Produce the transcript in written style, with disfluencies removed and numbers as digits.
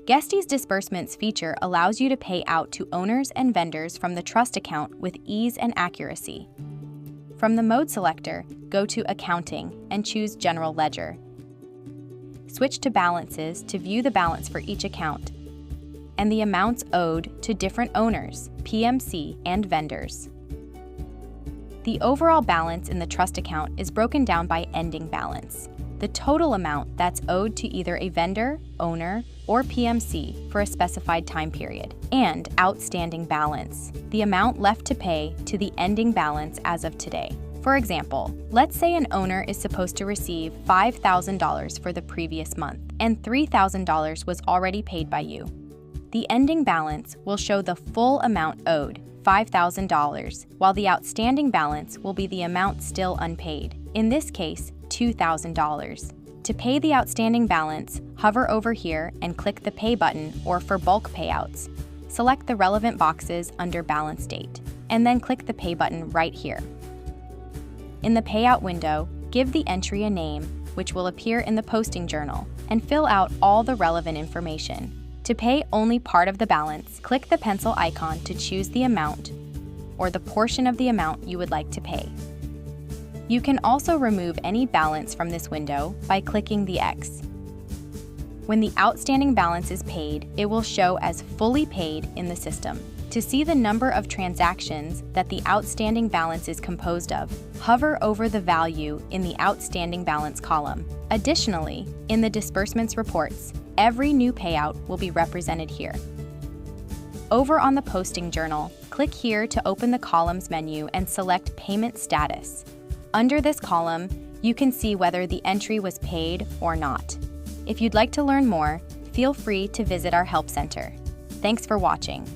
Guesty's Disbursements feature allows you to pay out to owners and vendors from the trust account with ease and accuracy. From the mode selector, go to Accounting and choose General Ledger. Switch to Balances to view the balance for each account and the amounts owed to different owners, PMC, and vendors. The overall balance in the trust account is broken down by ending balance, the total amount that's owed to either a vendor, owner, or PMC for a specified time period, and outstanding balance, the amount left to pay to the ending balance as of today. For example, let's say an owner is supposed to receive $5,000 for the previous month, and $3,000 was already paid by you. The ending balance will show the full amount owed, $5,000, while the outstanding balance will be the amount still unpaid, in this case, $2,000. To pay the outstanding balance, hover over here and click the Pay button, or for bulk payouts, select the relevant boxes under Balance Date, and then click the Pay button right here. In the Payout window, give the entry a name, which will appear in the posting journal, and fill out all the relevant information. To pay only part of the balance, click the pencil icon to choose the amount or the portion of the amount you would like to pay. You can also remove any balance from this window by clicking the X. When the outstanding balance is paid, it will show as fully paid in the system. To see the number of transactions that the outstanding balance is composed of, hover over the value in the outstanding balance column. Additionally, in the disbursements reports, every new payout will be represented here. Over on the posting journal, click here to open the columns menu and select Payment Status. Under this column, you can see whether the entry was paid or not. If you'd like to learn more, feel free to visit our Help Center. Thanks for watching.